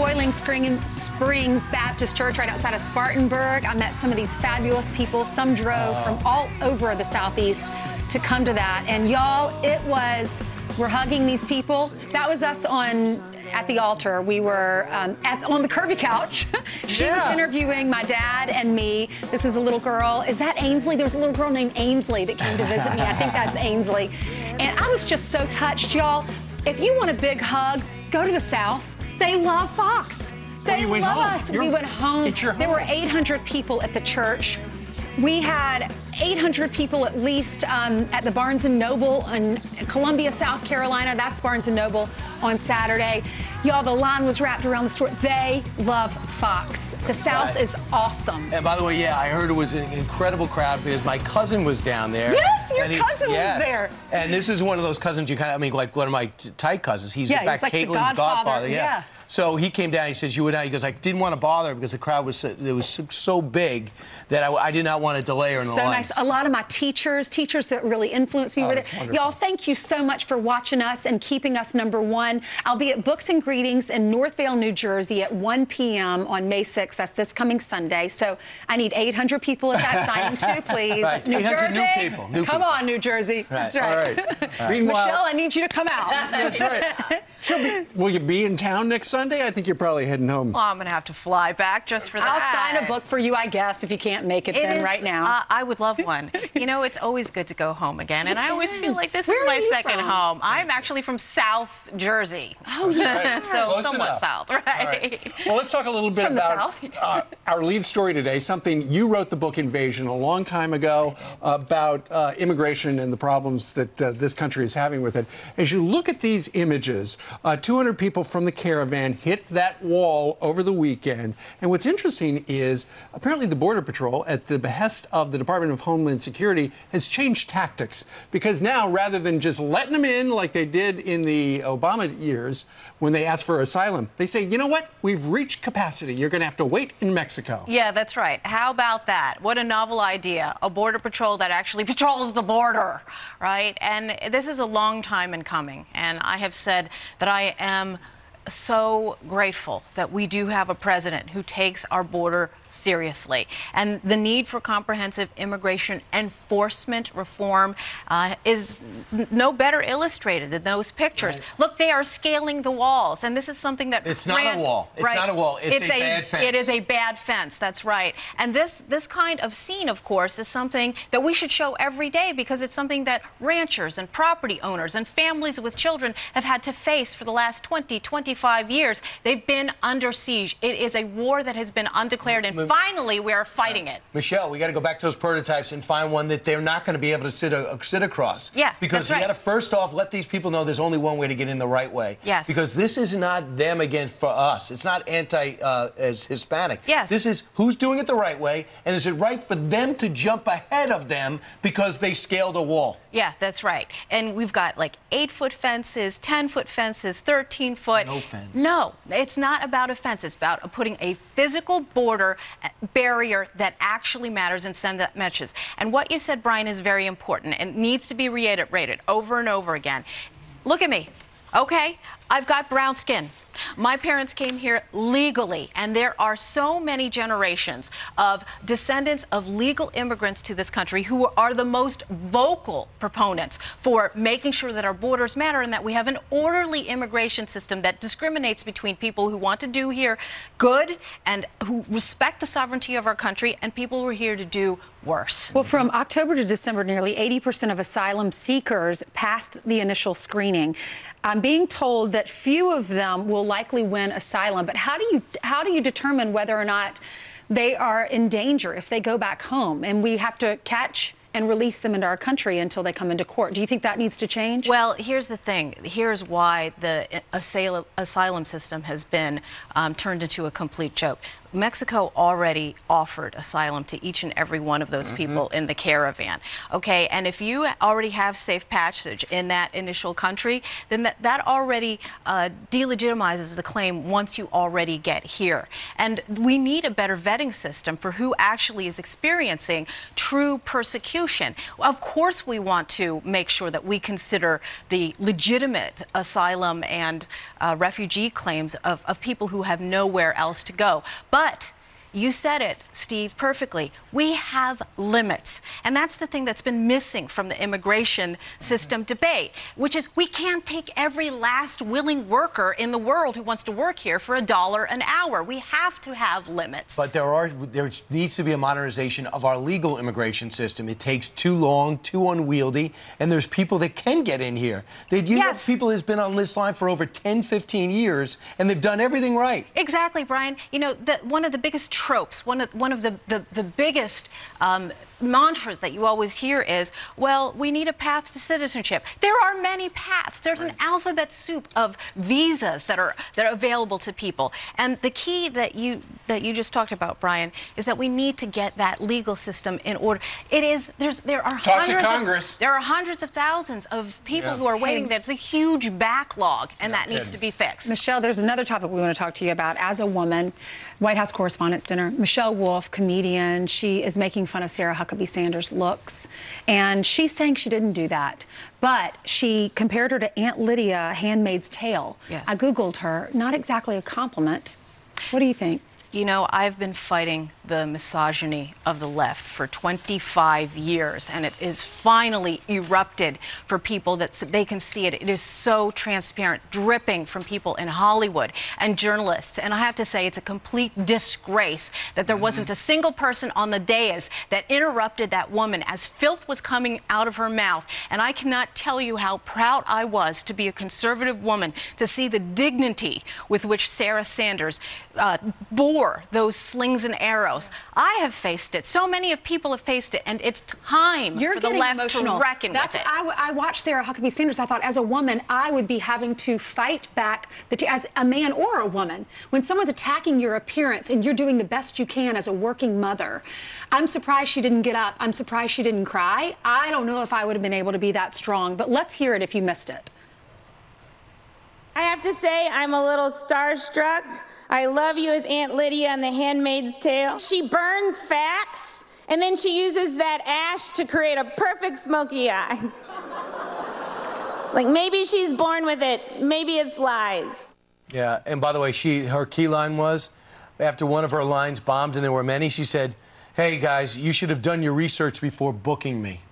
Boiling Springs Baptist Church right outside of Spartanburg. I met some of these fabulous people. Some drove from all over the Southeast to come to that. And y'all, we're hugging these people. That was us at the altar. We were on the Kirby couch. She was interviewing my dad and me. This is a little girl. Is that Ainsley? There was a little girl named Ainsley that came to visit me. I think that's Ainsley. And I was just so touched, y'all. If you want a big hug, go to the South. They love Fox. They love us. We went home. There were 800 people at the church. We had 800 people at least at the Barnes & Noble in Columbia, South Carolina. That's Barnes & Noble on Saturday. Y'all, the line was wrapped around the store. They love Fox. The South is awesome. And by the way, yeah, I heard it was an incredible crowd because my cousin was down there. Yes, your cousin was there. And this is one of those cousins you kind of, like one of my tight cousins. He's in fact like Caitlin's godfather. Yeah. So he came down, he says, you went out. He goes, I didn't want to bother her because the crowd was so big that I did not want to delay her in the line. So nice. A lot of my teachers that really influenced me were there. Y'all, thank you so much for watching us and keeping us #1. I'll be at Books and Greetings in Northvale, New Jersey at 1 p.m. on May 6th. That's this coming Sunday. So I need 800 people at that signing too, please. Right. New 800 Jersey. New people. Come on, New Jersey. Right. That's right. All right. Meanwhile, Michelle, I need you to come out. That's right. Will you be in town next Sunday? I think you're probably heading home. Well, I'm going to have to fly back just for that. I'll sign a book for you, I guess, if you can't make it right now. I would love one. You know, it's always good to go home again, and I always feel like this is my second home. I'm actually from South Jersey. Oh, yeah. So Close somewhat enough. South, right? Well, let's talk a little bit about our lead story today, something you wrote the book Invasion a long time ago about immigration and the problems that this country is having with it. As you look at these images, 200 people from the caravan hit that wall over the weekend. And what's interesting is apparently the Border Patrol, at the behest of the Department of Homeland Security, has changed tactics. Because now, rather than just letting them in like they did in the Obama years when they asked for asylum, they say, you know what? We've reached capacity. You're going to have to wait in Mexico. Yeah, that's right. How about that? What a novel idea. A Border Patrol that actually patrols the border, right? And this is a long time in coming. And I have said that I am so grateful that we do have a president who takes our border seriously. And the need for comprehensive immigration enforcement reform is no better illustrated than those pictures. Right. Look, they are scaling the walls, and this is something that it's not a wall. It's not a wall. It's a bad fence. It is a bad fence. That's right. And this kind of scene, of course, is something that we should show every day because it's something that ranchers and property owners and families with children have had to face for the last 20, 25 years. They've been under siege. It is a war that has been undeclared, and finally, we are fighting it. Michelle, we got to go back to those prototypes and find one that they're not going to be able to sit across. Yeah, because you got to first off let these people know there's only one way to get in the right way. Yes. Because this is not them against for us. It's not as Hispanic. Yes. This is who's doing it the right way, and is it right for them to jump ahead of them because they scaled a wall? Yeah, that's right. And we've got like 8-foot fences, 10-foot fences, 13-foot. No fence. No, it's not about a fence. It's about putting a physical border barrier that actually matters and send that message. And what you said, Brian, is very important and needs to be reiterated over and over again. Look at me, okay? I've got brown skin. My parents came here legally, and there are so many generations of descendants of legal immigrants to this country who are the most vocal proponents for making sure that our borders matter and that we have an orderly immigration system that discriminates between people who want to do here good and who respect the sovereignty of our country and people who are here to do worse. Well, from October to December, nearly 80% of asylum seekers passed the initial screening. I'm being told that few of them will likely win asylum. But how do you determine whether or not they are in danger if they go back home and we have to catch and release them into our country until they come into court? Do you think that needs to change? Well, here's the thing. Here's why the asylum system has been turned into a complete joke. Mexico already offered asylum to each and every one of those people in the caravan. Okay, and if you already have safe passage in that initial country, then that already delegitimizes the claim once you already get here. And we need a better vetting system for who actually is experiencing true persecution. Of course, we want to make sure that we consider the legitimate asylum and refugee claims of people who have nowhere else to go. But you said it, Steve, perfectly. We have limits. And that's the thing that's been missing from the immigration system debate, which is we can't take every last willing worker in the world who wants to work here for $1 an hour. We have to have limits. But there needs to be a modernization of our legal immigration system. It takes too long, too unwieldy, and there's people that can get in here. You know, people has been on this line for over 10, 15 years, and they've done everything right. Exactly, Brian. You know, one of the biggest tropes, one of the biggest mantras that you always hear is, well, we need a path to citizenship. There are many paths. There's an alphabet soup of visas that are available to people. And the key that you just talked about, Brian, is that we need to get that legal system in order. There are hundreds of thousands of people who are waiting. There's a huge backlog, and that needs to be fixed. Michelle, there's another topic we want to talk to you about. As a woman, White House Correspondents' Dinner, Michelle Wolf, comedian, she is making fun of Sarah Huckabee Sanders' looks, and she's saying she didn't do that, but she compared her to Aunt Lydia, Handmaid's Tale. Yes. I Googled her, not exactly a compliment. What do you think? You know, I've been fighting the misogyny of the left for 25 years, and it is finally erupted for people that they can see it. It is so transparent, dripping from people in Hollywood and journalists. And I have to say, it's a complete disgrace that there wasn't a single person on the dais that interrupted that woman as filth was coming out of her mouth. And I cannot tell you how proud I was to be a conservative woman, to see the dignity with which Sarah Sanders bore those slings and arrows. I have faced it. So many of people have faced it, and it's time for the left to reckon with it. I watched Sarah Huckabee Sanders. I thought, as a woman, I would be having to fight back as a man or a woman. When someone's attacking your appearance and you're doing the best you can as a working mother, I'm surprised she didn't get up. I'm surprised she didn't cry. I don't know if I would have been able to be that strong, but let's hear it if you missed it. I have to say, I'm a little starstruck. I love you as Aunt Lydia on The Handmaid's Tale. She burns facts, and then she uses that ash to create a perfect smoky eye. Like, maybe she's born with it. Maybe it's lies. Yeah, and by the way, her key line was, after one of her lines bombed, and there were many, she said, hey, guys, you should have done your research before booking me.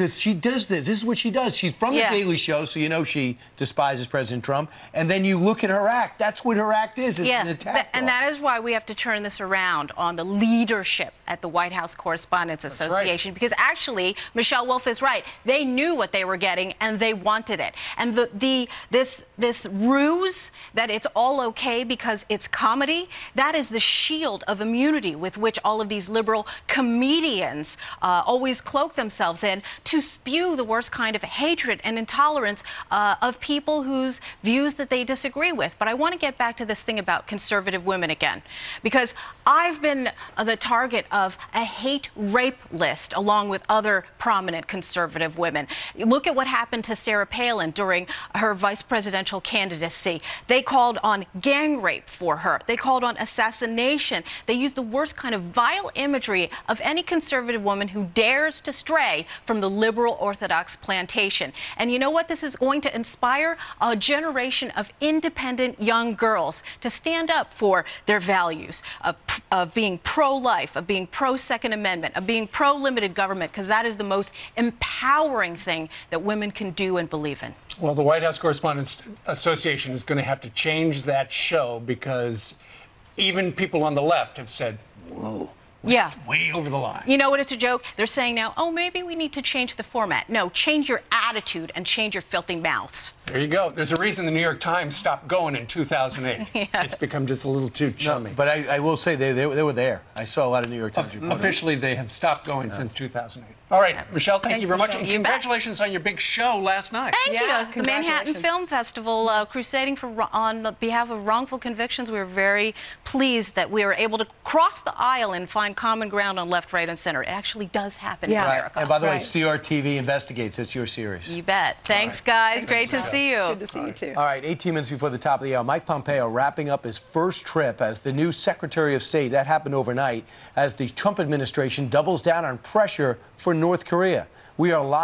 She does this. This is what she does. She's from The Daily Show, so you know she despises President Trump. And then you look at her act. That's what her act is. It's an attack. And that is why we have to turn this around on the leadership at the White House Correspondents Association. Because actually, Michelle Wolf is right. They knew what they were getting, and they wanted it. And this ruse that it's all okay because it's comedy, that is the shield of immunity with which all of these liberal comedians always cloak themselves in, to spew the worst kind of hatred and intolerance of people whose views that they disagree with. But I want to get back to this thing about conservative women again, because I've been the target of a hate rape list along with other prominent conservative women. Look at what happened to Sarah Palin during her vice presidential candidacy. They called on gang rape for her. They called on assassination. They used the worst kind of vile imagery of any conservative woman who dares to stray from the liberal Orthodox plantation. And you know what this is going to inspire? A generation of independent young girls to stand up for their values of being pro-life, of being pro-Second Amendment, of being pro-limited government, because that is the most empowering thing that women can do and believe in. Well, the White House Correspondents Association is going to have to change that show, because even people on the left have said, whoa, Yeah. Way over the line. You know what? It's a joke. They're saying now, oh, maybe we need to change the format. No, change your attitude and change your filthy mouths. There you go. There's a reason the New York Times stopped going in 2008. Yeah. It's become just a little too chummy. No, but I will say they were there. I saw a lot of New York Times reporters. Officially, they have stopped going since 2008. All right, Michelle, thank you very much. And congratulations on your big show last night. Thank you. It was the Manhattan Film Festival, crusading on behalf of wrongful convictions. We were very pleased that we were able to cross the aisle and find common ground on left, right, and center. It actually does happen in America. And by the way, CRTV Investigates. It's your series. You bet. Thanks, guys. Great to see you. Good to see you, too. All right, 18 minutes before the top of the hour, Mike Pompeo wrapping up his first trip as the new Secretary of State. That happened overnight as the Trump administration doubles down on pressure for North Korea. We are live.